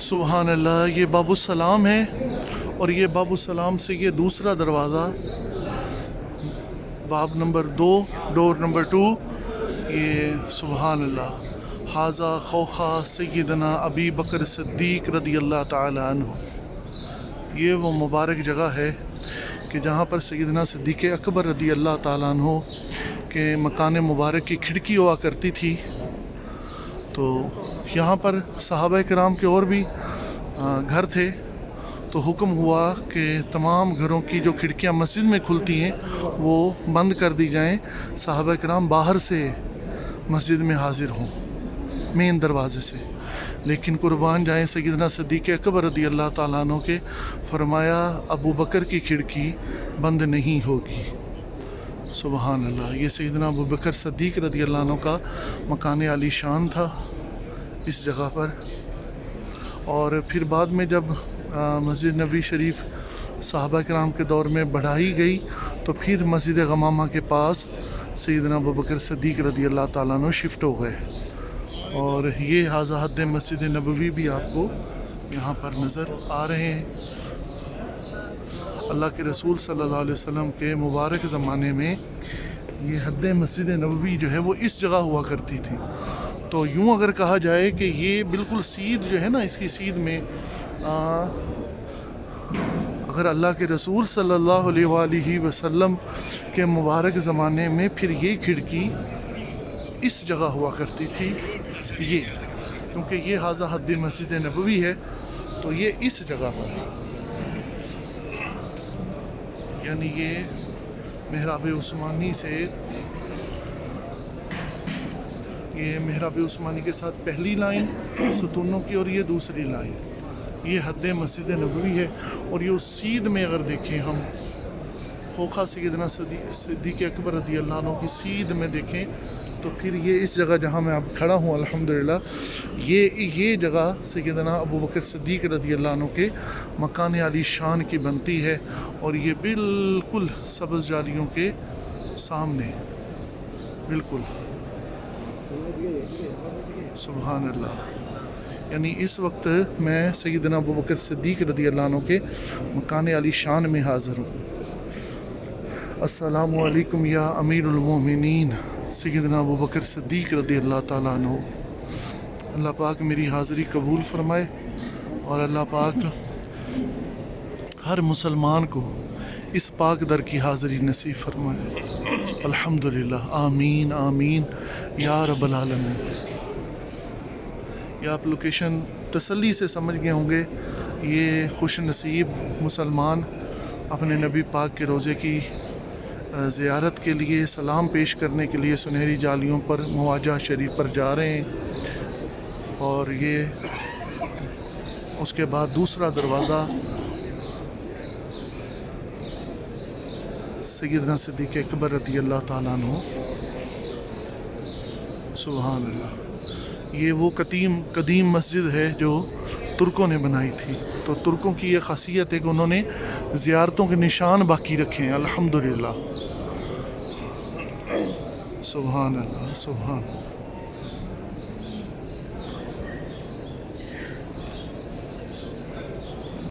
سبحان اللہ، یہ باب السلام ہے، اور یہ باب السلام سے یہ دوسرا دروازہ، باب نمبر 2، ڈور نمبر 2، یہ سبحان اللہ حاذا خوخا سیدنا ابی بکر صدیق رضی اللہ تعالی عنہ۔ یہ وہ مبارک جگہ ہے کہ جہاں پر سیدنا صدیق اکبر رضی اللہ تعالیٰ عنہ کے مکان مبارک کی کھڑکی ہوا کرتی تھی۔ تو یہاں پر صحابہ کرام کے اور بھی گھر تھے، تو حکم ہوا کہ تمام گھروں کی جو کھڑکیاں مسجد میں کھلتی ہیں وہ بند کر دی جائیں، صحابہ کرام باہر سے مسجد میں حاضر ہوں مین دروازے سے۔ لیکن قربان جائیں سیدنا صدیق اکبر رضی اللہ تعالیٰ عنہ کے، فرمایا ابو بکر کی کھڑکی بند نہیں ہوگی۔ سبحان اللہ، یہ سیدنا ابو بکر صدیق رضی اللہ عنہ کا مکان عالی شان تھا اس جگہ پر۔ اور پھر بعد میں جب مسجد نبوی شریف صحابہ کرام کے دور میں بڑھائی گئی تو پھر مسجد غمامہ کے پاس سیدنا ابو بکر صدیق رضی اللہ تعالیٰ عنہ شفٹ ہو گئے، اور یہ حاذا حد مسجد نبوی بھی آپ کو یہاں پر نظر آ رہے ہیں۔ اللہ کے رسول صلی اللہ علیہ وسلم کے مبارک زمانے میں یہ حد مسجد نبوی جو ہے وہ اس جگہ ہوا کرتی تھی۔ تو یوں اگر کہا جائے کہ یہ بالکل سیدھ جو ہے نا، اس کی سیدھ میں اگر اللہ کے رسول صلی اللہ علیہ وآلہ وسلم کے مبارک زمانے میں پھر یہ کھڑکی اس جگہ ہوا کرتی تھی، یہ کیونکہ یہ حاذا حد مسجد نبوی ہے تو یہ اس جگہ پر، یعنی یہ محراب عثمانی سے، یہ محراب عثمانی کے ساتھ پہلی لائن ستونوں کی اور یہ دوسری لائن، یہ حد مسجد نبوی ہے۔ اور یہ اس سیدھ میں اگر دیکھیں ہم خوخا سیدنا صدیق اکبر رضی اللہ عنہ کی سیدھ میں دیکھیں تو پھر یہ اس جگہ جہاں میں اب کھڑا ہوں الحمدللہ، یہ جگہ سیدنا ابو بکر صدیق رضی اللہ عنہ کے مکان عالی شان کی بنتی ہے، اور یہ بالکل سبز جالیوں کے سامنے بالکل۔ سبحان اللہ، یعنی اس وقت میں سیدنا ابو بکر صدیق رضی اللہ عنہ کے مکان عالی شان میں حاضر ہوں۔ السلام علیکم یا امیر المومنین سیدنا ابو بکر صدیق رضی اللہ تعالیٰ عنہ۔ اللہ پاک میری حاضری قبول فرمائے، اور اللہ پاک ہر مسلمان کو اس پاک در کی حاضری نصیب فرمائے، الحمدللہ، آمین آمین یا رب العالمین۔ یہ آپ لوکیشن تسلی سے سمجھ گئے ہوں گے، یہ خوش نصیب مسلمان اپنے نبی پاک کے روضے کی زیارت کے لیے، سلام پیش کرنے کے لیے سنہری جالیوں پر مواجہ شریف پر جا رہے ہیں۔ اور یہ اس کے بعد دوسرا دروازہ سیدنا صدیق اکبر رضی اللہ تعالیٰ عنہ۔ سبحان اللہ، یہ وہ قدیم مسجد ہے جو ترکوں نے بنائی تھی۔ تو ترکوں کی یہ خاصیت ہے کہ انہوں نے زیارتوں کے نشان باقی رکھے ہیں، الحمدللہ۔ سبحان اللہ، سبحان اللہ۔